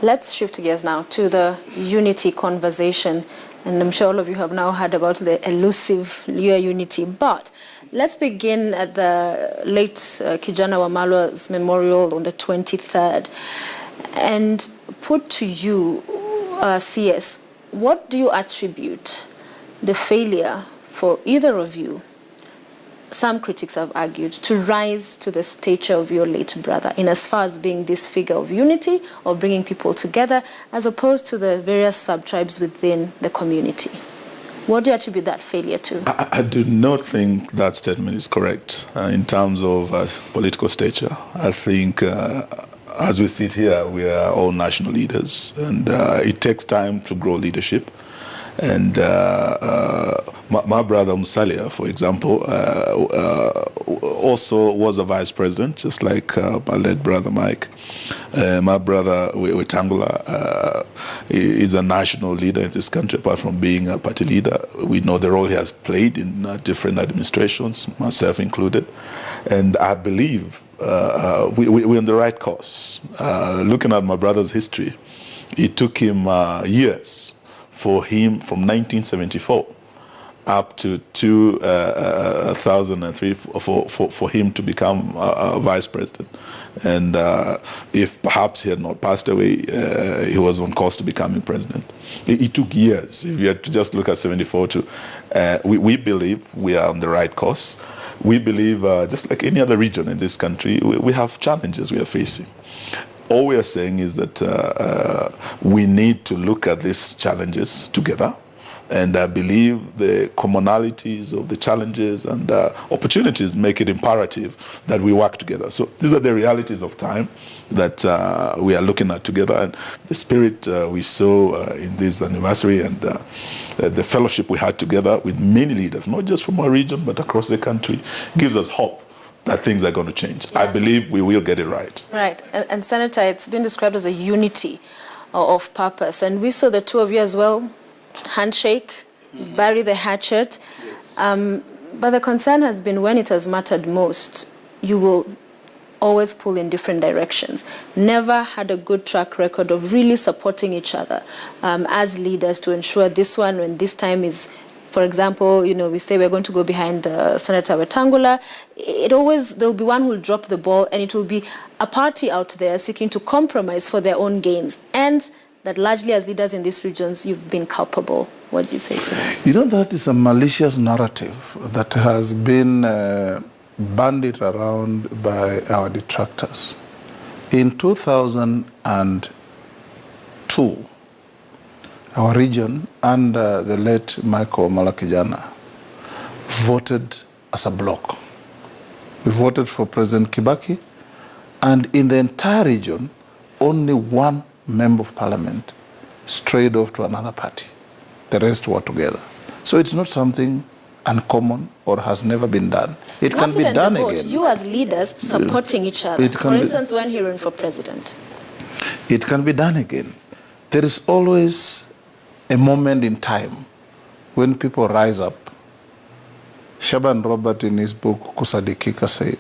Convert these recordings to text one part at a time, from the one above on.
Let's shift gears now to the unity conversation. And I'm sure all of you have now heard about the elusive Luhya unity. But let's begin at the late Kijana Wamalwa's memorial on the 23rd. And put to you, CS, what do you attribute the failure for either of you, some critics have argued, to rise to the stature of your late brother in as far as being this figure of unity or bringing people together as opposed to the various sub-tribes within the community? What do you attribute that failure to? I do not think that statement is correct in terms of political stature. I think as we sit here, we are all national leaders, and it takes time to grow leadership. And my brother Musalia, for example, also was a vice president, just like my late brother Mike. My brother Wetangula is a national leader in this country, apart from being a party leader. We know the role he has played in different administrations, myself included. And I believe we're on the right course. Looking at my brother's history, it took him years for him from 1974 up to 2003 for him to become vice president. And if perhaps he had not passed away, he was on course to becoming president. It took years. If you had to just look at 74 to, we believe we are on the right course. We believe, just like any other region in this country, we have challenges we are facing. All we are saying is that we need to look at these challenges together, and I believe the commonalities of the challenges and opportunities make it imperative that we work together. So these are the realities of time that we are looking at together, and the spirit we saw in this anniversary and the fellowship we had together with many leaders, not just from our region but across the country, gives us hope that things are going to change. Yeah. I believe we will get it right. Right. And Senator, it's been described as a unity of purpose. And we saw the two of you as well, handshake, bury the hatchet. But the concern has been when it has mattered most, you will always pull in different directions. Never had a good track record of really supporting each other as leaders to ensure this one, when this time is, for example, we say we're going to go behind Senator Wetangula. There'll be one who will drop the ball, and it will be a party out there seeking to compromise for their own gains. And that largely as leaders in these regions, you've been culpable. What do you say to that? That is a malicious narrative that has been bandied around by our detractors. In 2002, our region under the late Michael Kijana voted as a bloc. We voted for President Kibaki, and in the entire region, only one member of parliament strayed off to another party. The rest were together. So it's not something uncommon or has never been done. It can be done again. You as leaders supporting each other. For instance, when he ran for president. It can be done again. There is always a moment in time when people rise up. Shaban Robert in his book Kusadikika said,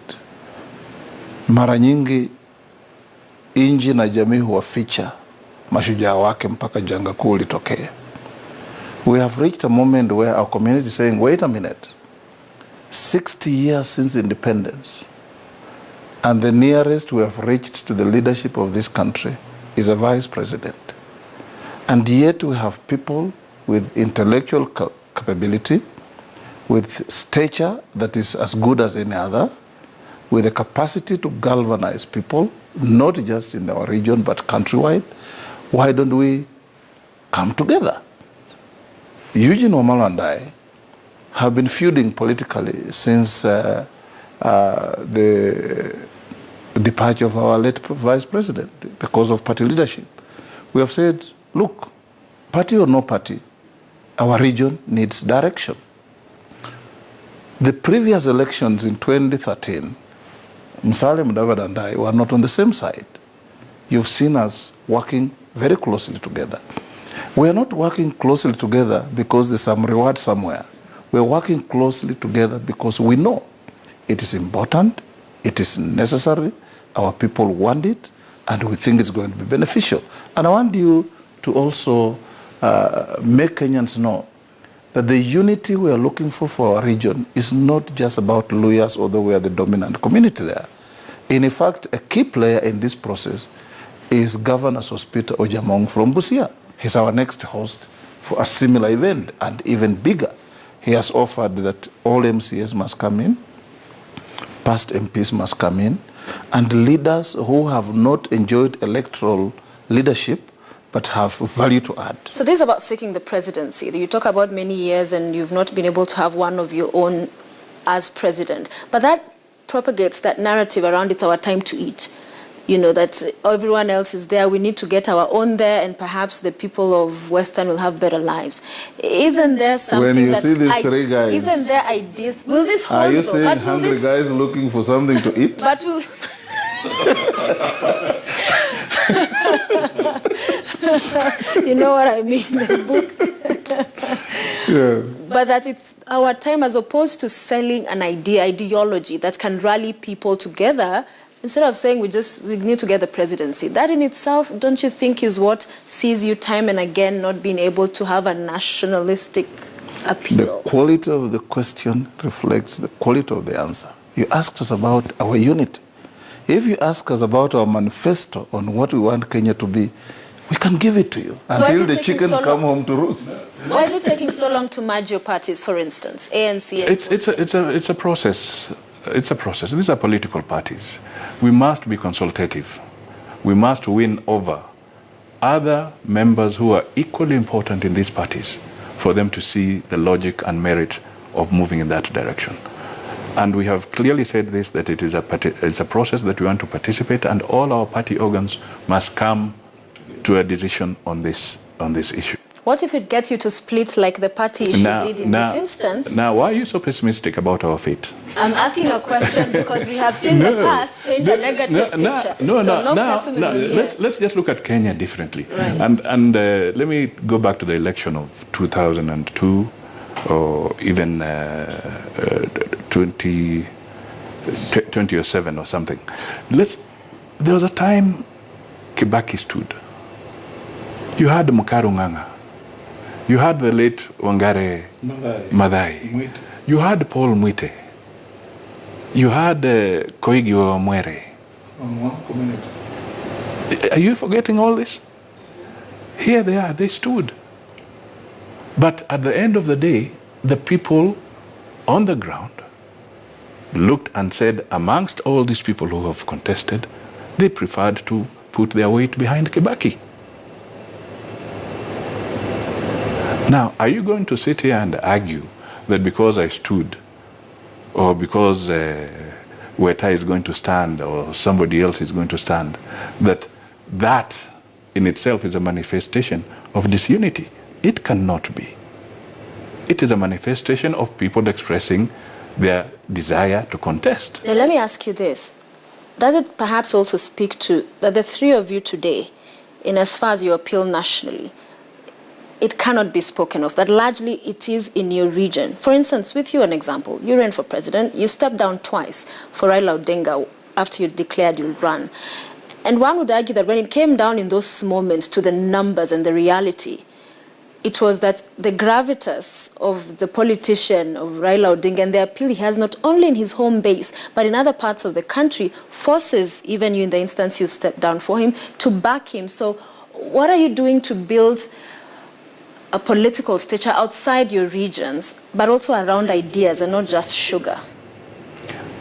mara nyingi inji na jamii huwaficha mashujaa wake mpaka janga kuu litokee. We have reached a moment where our community is saying, wait a minute, 60 years since independence, and the nearest we have reached to the leadership of this country is a vice president. And yet we have people with intellectual capability, with stature that is as good as any other, with the capacity to galvanize people, not just in our region but countrywide. Why don't we come together? Eugene Wamalwa and I have been feuding politically since the departure of our late vice president because of party leadership. We have said, look, party or no party, our region needs direction. The previous elections in 2013, Mudavadi and I were not on the same side. You've seen us working very closely together. We are not working closely together because there's some reward somewhere. We're working closely together because we know it is important, it is necessary, our people want it, and we think it's going to be beneficial. And I want you to also make Kenyans know that the unity we are looking for our region is not just about Luyas, although we are the dominant community there. In fact, a key player in this process is Governor Sospita Ojamong from Busia. He's our next host for a similar event, and even bigger. He has offered that all MCAs must come in, past MPs must come in, and leaders who have not enjoyed electoral leadership but have value to add. So this is about seeking the presidency. You talk about many years and you've not been able to have one of your own as president. But that propagates that narrative around it's our time to eat. You know, that everyone else is there, we need to get our own there, and perhaps the people of Western will have better lives. Isn't there something when you see these three guys, isn't there ideas? Will this hold? Are you saying hungry guys looking for something to eat? But will... You know what I mean, the book. Yeah. But that it's our time, as opposed to selling an ideology that can rally people together, instead of saying we need to get the presidency. That in itself, don't you think, is what sees you time and again not being able to have a nationalistic appeal? The quality of the question reflects the quality of the answer. You asked us about our unity. If you ask us about our manifesto on what we want Kenya to be, we can give it to you until the chickens come home to roost. Why is it taking so long to merge your parties, for instance, ANC? It's a process. It's a process. These are political parties. We must be consultative. We must win over other members who are equally important in these parties for them to see the logic and merit of moving in that direction. And we have clearly said this, that it's a process that we want to participate, and all our party organs must come to a decision on this issue. What if it gets you to split like the party issue did in this instance? Now, why are you so pessimistic about our fate? I'm asking a question because we have seen the past paint a negative picture. Let's just look at Kenya differently. Right. And let me go back to the election of 2002 or even 2007 or something. There was a time Kibaki stood. You had Mukaru Nganga. You had the late Wangare Maathai. You had Paul Mwite. You had Koigi Wamwere. Are you forgetting all this? Here they are, they stood. But at the end of the day, the people on the ground looked and said, amongst all these people who have contested, they preferred to put their weight behind Kibaki. Now, are you going to sit here and argue that because I stood, or because Weta is going to stand, or somebody else is going to stand, that in itself is a manifestation of disunity? It cannot be. It is a manifestation of people expressing their desire to contest. Now, let me ask you this. Does it perhaps also speak to that the three of you today, in as far as you appeal nationally, it cannot be spoken of, that largely it is in your region? For instance, with you, an example, you ran for president, you stepped down twice for Raila Odinga after you declared you'll run. And one would argue that when it came down in those moments to the numbers and the reality, it was that the gravitas of the politician, of Raila Odinga, and the appeal he has not only in his home base, but in other parts of the country, forces, even you in the instance you've stepped down for him, to back him. So what are you doing to build a political stature outside your regions, but also around ideas and not just sugar?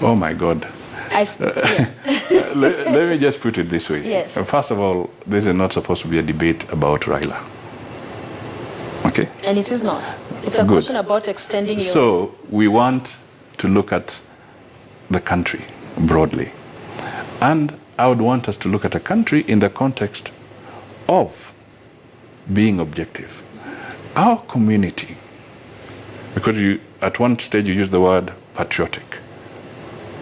Oh my God. Let me just put it this way. Yes. First of all, this is not supposed to be a debate about Raila. Okay? And it is not. It's a Good. question about extending your... So we want to look at the country broadly. And I would want us to look at a country in the context of being objective. Our community, because at one stage you used the word patriotic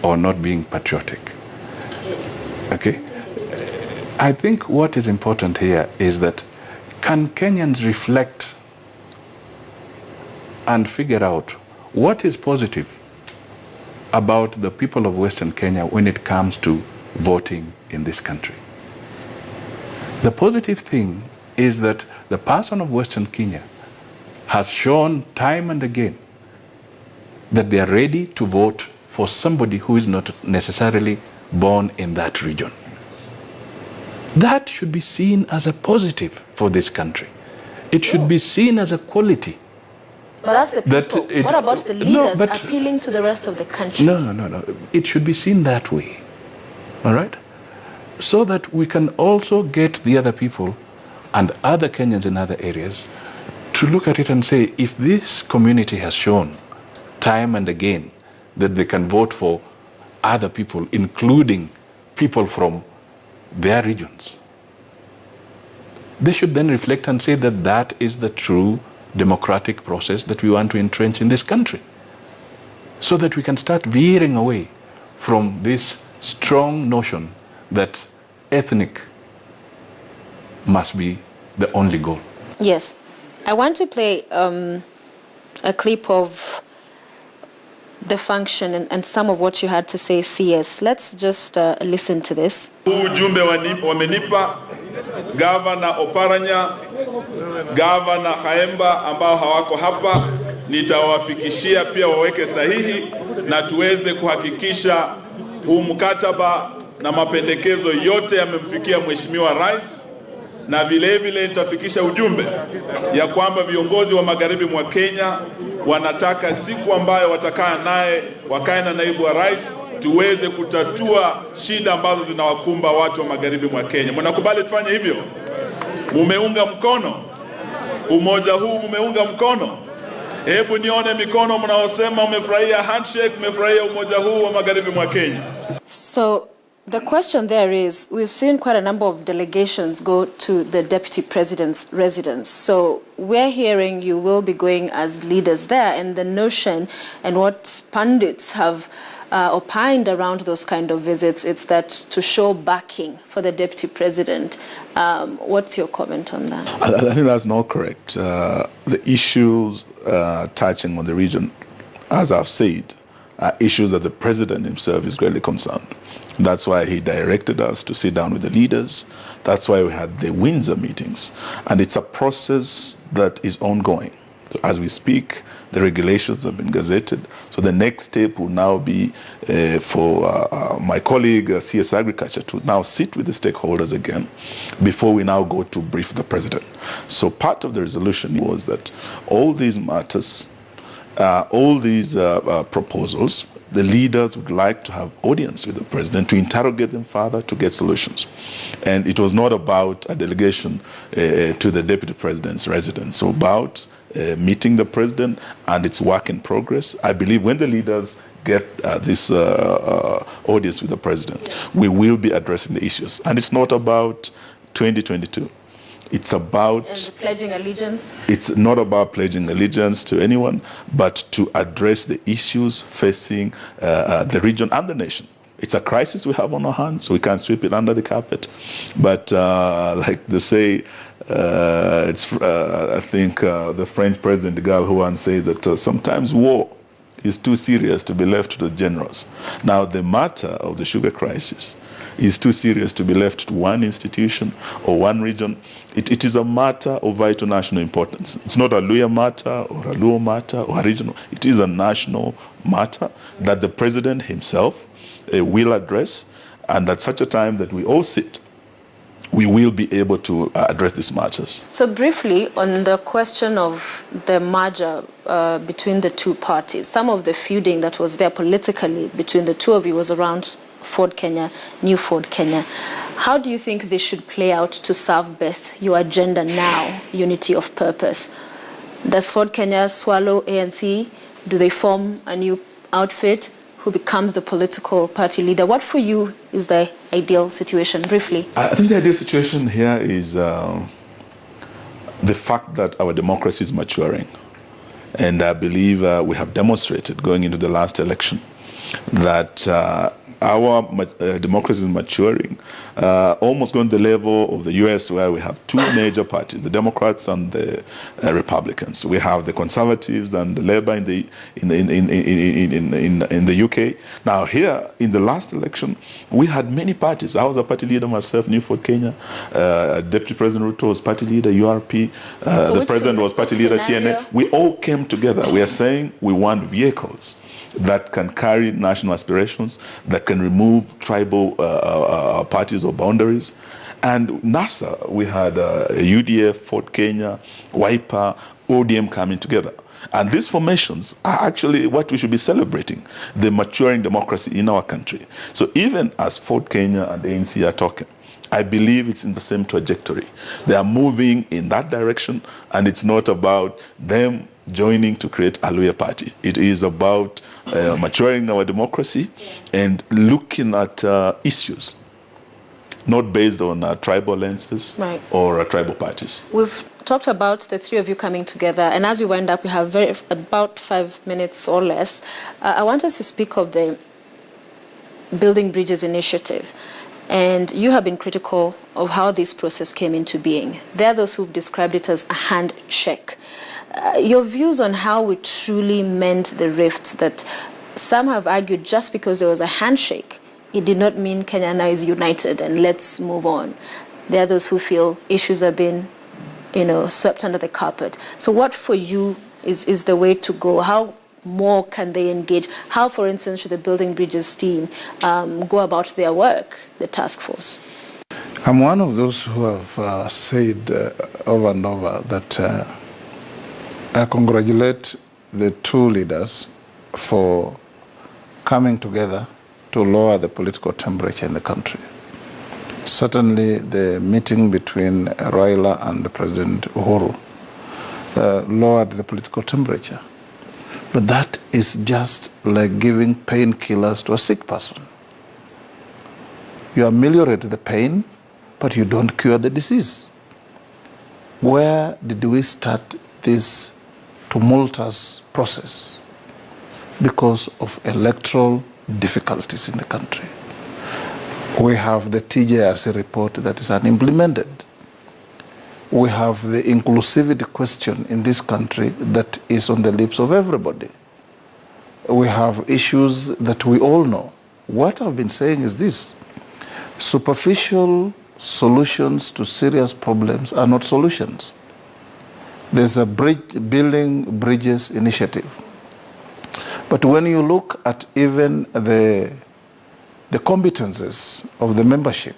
or not being patriotic. Okay? I think what is important here is that can Kenyans reflect and figure out what is positive about the people of Western Kenya when it comes to voting in this country? The positive thing is that the person of Western Kenya has shown time and again that they are ready to vote for somebody who is not necessarily born in that region. That should be seen as a positive for this country. It should be seen as a quality. But that's the people. What about the leaders appealing to the rest of the country? No. It should be seen that way. All right? So that we can also get the other people and other Kenyans in other areas to look at it and say, if this community has shown time and again that they can vote for other people, including people from their regions, they should then reflect and say that that is the true democratic process that we want to entrench in this country, so that we can start veering away from this strong notion that ethnic must be the only goal. Yes. I want to play a clip of the function and some of what you had to say, CS. Let's just listen to this. Ujumbe wamenipa Gavana Oparanya, Gavana Khaemba ambao hawako hapa, nitawafikishia pia waweke sahihi na tuweze kuhakikisha huu mkataba na mapendekezo yote yamemfikia Mheshimiwa Rais, na vile vile nitafikisha ujumbe ya kwamba viongozi wa magharibi mwa Kenya wanataka siku ambayo wakae na naibu wa rais tuweze kutatua shida ambazo zinawakumba watu wa magharibi mwa Kenya. Mnakubali tufanye hivyo? Mumeunga mkono umoja huu, mumeunga mkono? Hebu nione mikono mnaosema umefurahia handshake, umefurahia umoja huu wa magharibi mwa Kenya. So the question there is, we've seen quite a number of delegations go to the Deputy President's residence. So we're hearing you will be going as leaders there, and the notion and what pundits have opined around those kind of visits, it's that to show backing for the Deputy President. What's your comment on that? I think that's not correct. The issues touching on the region, as I've said, are issues that the President himself is greatly concerned. That's why he directed us to sit down with the leaders. That's why we had the Windsor meetings. And it's a process that is ongoing. So as we speak, the regulations have been gazetted. So the next step will now be for my colleague, CS Agriculture, to now sit with the stakeholders again before we now go to brief the President. So part of the resolution was that all these matters, all these proposals, the leaders would like to have audience with the President to interrogate them further to get solutions. And it was not about a delegation to the Deputy President's residence, so about meeting the President and its work in progress. I believe when the leaders get this audience with the President, we will be addressing the issues. And it's not about 2022. It's about pledging allegiance. It's not about pledging allegiance to anyone, but to address the issues facing the region and the nation. It's a crisis we have on our hands, so we can't sweep it under the carpet. But like they say, I think the French President de Gaulle who once said that sometimes war is too serious to be left to the generals. Now the matter of the sugar crisis is too serious to be left to one institution or one region. It is a matter of vital national importance. It's not a Luya matter or a Luo matter or a regional. It is a national matter that the President himself will address, and at such a time that we all sit, we will be able to address these matters. So briefly, on the question of the merger between the two parties, some of the feuding that was there politically between the two of you was around Ford Kenya, New Ford Kenya. How do you think this should play out to serve best your agenda now, unity of purpose? Does Ford Kenya swallow ANC? Do they form a new outfit? Who becomes the political party leader? What for you is the ideal situation, briefly? I think the ideal situation here is the fact that our democracy is maturing. And I believe we have demonstrated going into the last election that our democracy is maturing, almost going to the level of the US, where we have two major parties, the Democrats and the Republicans. We have the Conservatives and the Labour in the UK. Now here, in the last election, we had many parties. I was a party leader myself, New Ford Kenya. Deputy President Ruto was party leader, URP. The president was party leader, TNA. We all came together. We are saying we want vehicles that can carry national aspirations, that can remove tribal parties or boundaries. And NASA, we had UDF, Ford Kenya, Wiper, ODM coming together. And these formations are actually what we should be celebrating, the maturing democracy in our country. So even as Ford Kenya and the ANC are talking, I believe it's in the same trajectory. They are moving in that direction, and it's not about them joining to create a Luya party. It is about maturing our democracy and looking at issues, not based on tribal lenses or tribal parties. We've talked about the three of you coming together, and as we wind up, we have about 5 minutes or less. I want us to speak of the Building Bridges initiative. And you have been critical of how this process came into being. There are those who've described it as a handshake. Your views on how we truly mend the rifts that some have argued just because there was a handshake, it did not mean Kenya now is united and let's move on. There are those who feel issues have been, swept under the carpet. So what for you is the way to go? How more can they engage? How, for instance, should the Building Bridges team go about their work, the task force? I'm one of those who have said over and over that I congratulate the two leaders for coming together to lower the political temperature in the country. Certainly the meeting between Raila and President Uhuru lowered the political temperature. But that is just like giving painkillers to a sick person. You ameliorate the pain, but you don't cure the disease. Where did we start this tumultuous process? Because of electoral difficulties in the country. We have the TJRC report that is unimplemented. We have the inclusivity question in this country that is on the lips of everybody. We have issues that we all know. What I've been saying is this: superficial solutions to serious problems are not solutions. There's a Building Bridges initiative. But when you look at even the competences of the membership,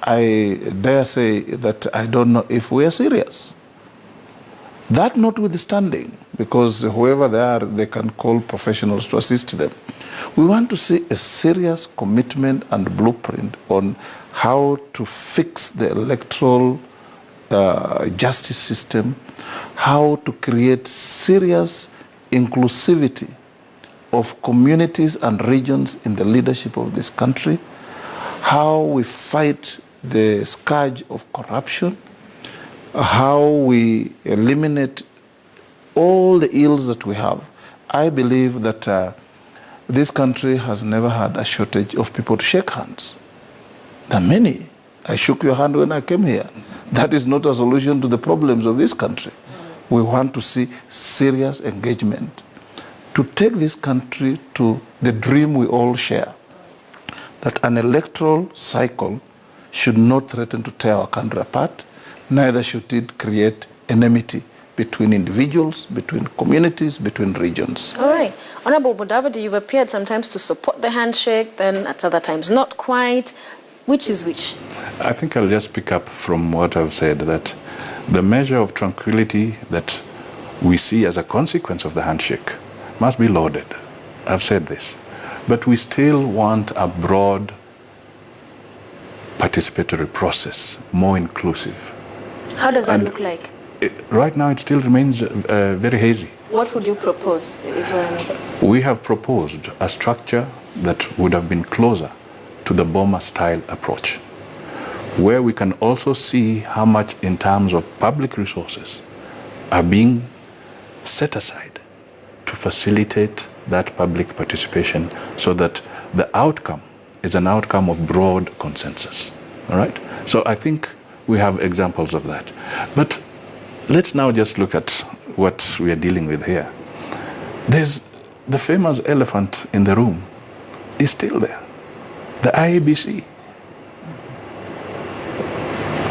I dare say that I don't know if we are serious. That notwithstanding, because whoever they are, they can call professionals to assist them. We want to see a serious commitment and blueprint on how to fix the electoral justice system, how to create serious inclusivity of communities and regions in the leadership of this country, how we fight the scourge of corruption, how we eliminate all the ills that we have. I believe that this country has never had a shortage of people to shake hands. There are many. I shook your hand when I came here. That is not a solution to the problems of this country. We want to see serious engagement to take this country to the dream we all share, that an electoral cycle should not threaten to tear our country apart, neither should it create enmity between individuals, between communities, between regions. All right. Honorable Mudavadi, you've appeared sometimes to support the handshake, then at other times not quite. Which is which? I think I'll just pick up from what I've said, that the measure of tranquility that we see as a consequence of the handshake must be lauded. I've said this. But we still want a broad participatory process, more inclusive. How does that look like? Right now it still remains very hazy. What would you propose, is what I mean? We have proposed a structure that would have been closer to the Boma-style approach, where we can also see how much in terms of public resources are being set aside to facilitate that public participation, so that the outcome is an outcome of broad consensus. All right? So I think we have examples of that. But let's now just look at what we are dealing with here. There's the famous elephant in the room is still there. The IEBC.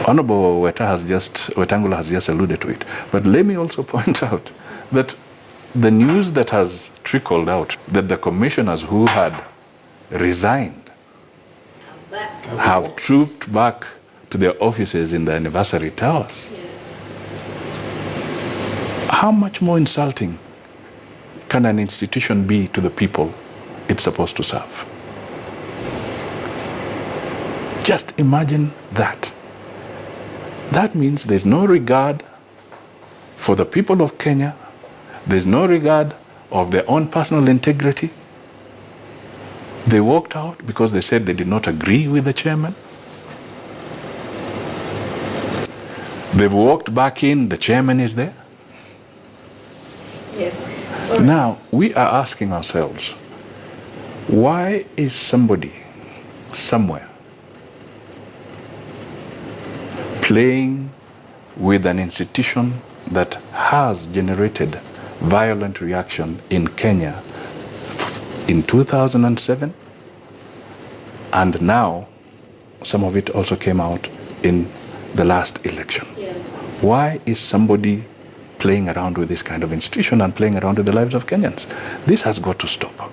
Honorable Wetangula has just alluded to it. But let me also point out that the news that has trickled out, that the commissioners who had resigned have trooped back to their offices in the anniversary towers. How much more insulting can an institution be to the people it's supposed to serve? Just imagine that. That means there's no regard for the people of Kenya. There's no regard of their own personal integrity. They walked out because they said they did not agree with the chairman. They've walked back in, the chairman is there. Yes. Now, we are asking ourselves, why is somebody somewhere playing with an institution that has generated violent reaction in Kenya in 2007, and now some of it also came out in the last election? Yeah. Why is somebody playing around with this kind of institution and playing around with the lives of Kenyans? This has got to stop.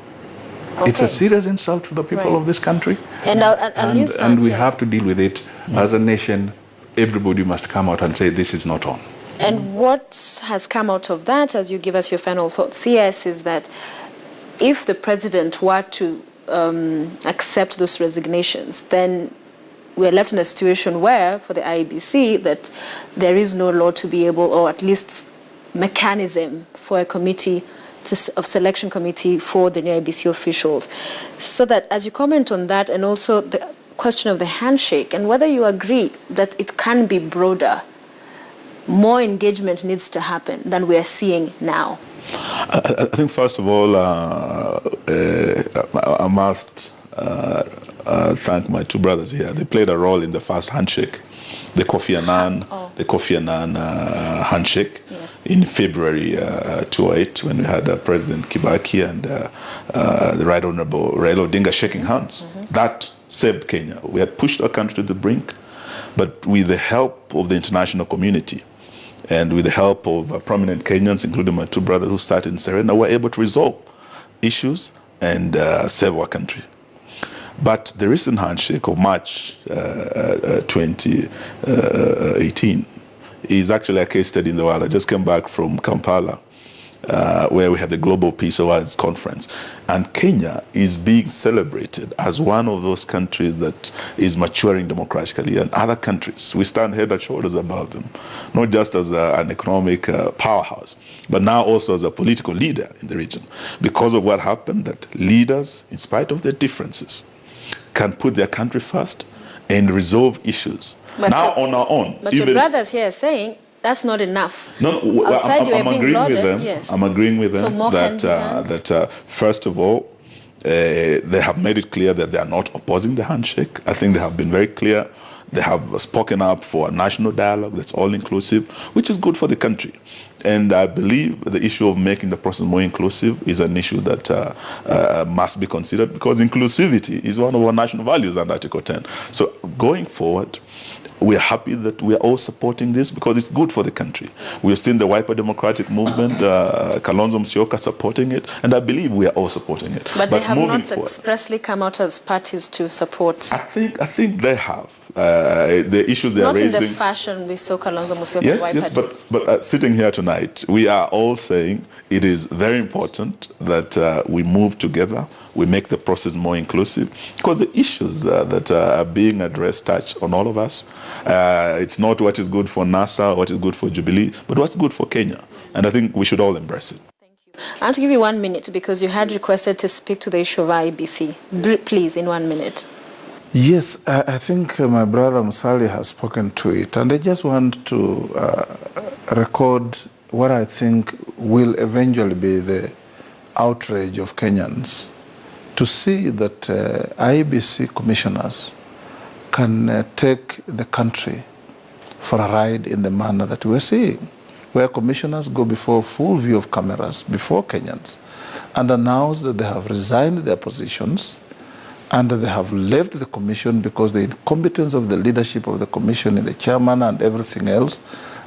Okay. It's a serious insult to the people of this country, and we have to deal with it. As a nation. Everybody must come out and say this is not on. And what has come out of that, as you give us your final thoughts, yes, is that if the president were to accept those resignations, then we're left in a situation where, for the IEBC, that there is no law to be able, or at least mechanism for a committee of selection committee for the new IEBC officials. So that, as you comment on that, and also the question of the handshake, and whether you agree that it can be broader, more engagement needs to happen than we are seeing now. I think, first of all, I must thank my two brothers here. They played a role in the first handshake, the Kofi Annan handshake, yes, in February 2008, when we had President Kibaki and the Right Honorable Raila Odinga shaking hands. Mm-hmm. That saved Kenya. We had pushed our country to the brink, but with the help of the international community and with the help of prominent Kenyans, including my two brothers who started in Serena, we were able to resolve issues and save our country. But the recent handshake of March 2018 is actually a case study in the world. I just came back from Kampala, where we had the Global Peace Awards Conference. And Kenya is being celebrated as one of those countries that is maturing democratically. And other countries, we stand head and shoulders above them, not just as an economic powerhouse, but now also as a political leader in the region. Because of what happened, that leaders, in spite of their differences, can put their country first and resolve issues. But now on our own. But your brothers here are saying that's not enough. No, I'm agreeing with them. Yes. I'm agreeing with them that first of all, they have made it clear that they are not opposing the handshake. I think they have been very clear. They have spoken up for a national dialogue that's all-inclusive, which is good for the country. And I believe the issue of making the process more inclusive is an issue that must be considered, because inclusivity is one of our national values under Article 10. So going forward, we are happy that we are all supporting this because it's good for the country. We've seen the Wiper Democratic Movement, Kalonzo Musyoka supporting it, and I believe we are all supporting it. But they have not expressly come out as parties to support. I think they have. The issues they are raising. Not in the fashion we saw Kalonzo Musyoka. Yes, but sitting here tonight, we are all saying it is very important that we move together, we make the process more inclusive, because the issues that are being addressed touch on all of us. It's not what is good for NASA, what is good for Jubilee, but what's good for Kenya. And I think we should all embrace it. Thank you. I want to give you 1 minute because you had requested to speak to the issue of IEBC. Please, in 1 minute. Yes, I think my brother Musali has spoken to it, and I just want to record what I think will eventually be the outrage of Kenyans to see that IEBC commissioners can take the country for a ride in the manner that we're seeing, where commissioners go before full view of cameras, before Kenyans, and announce that they have resigned their positions and they have left the commission because the incompetence of the leadership of the commission and the chairman and everything else,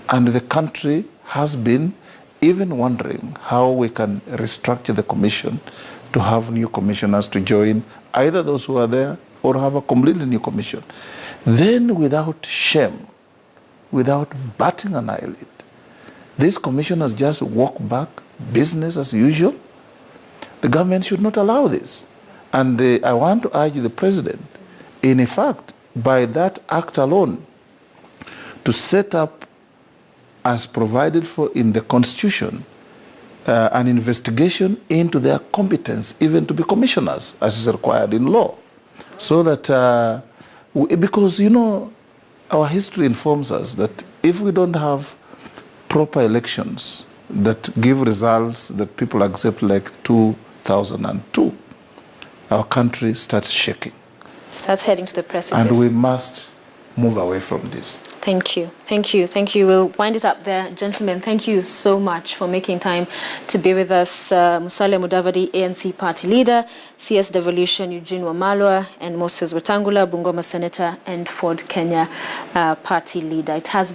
and the country has been even wondering how we can restructure the commission to have new commissioners to join, either those who are there or have a completely new commission. Then without shame, without batting an eyelid, these commissioners just walk back, business as usual. The government should not allow this. And I want to urge the president, in fact, by that act alone, to set up, as provided for in the Constitution, an investigation into their competence, even to be commissioners, as is required in law. So that, because, you know, our history informs us that if we don't have proper elections that give results that people accept, like 2002, our country starts shaking. Starts heading to the precipice. And we must move away from this. Thank you. Thank you. Thank you. We'll wind it up there. Gentlemen, thank you so much for making time to be with us. Musalia Mudavadi, ANC party leader, CS Devolution, Kijana Wamalwa, and Moses Wetangula, Bungoma senator, and Ford Kenya party leader. It has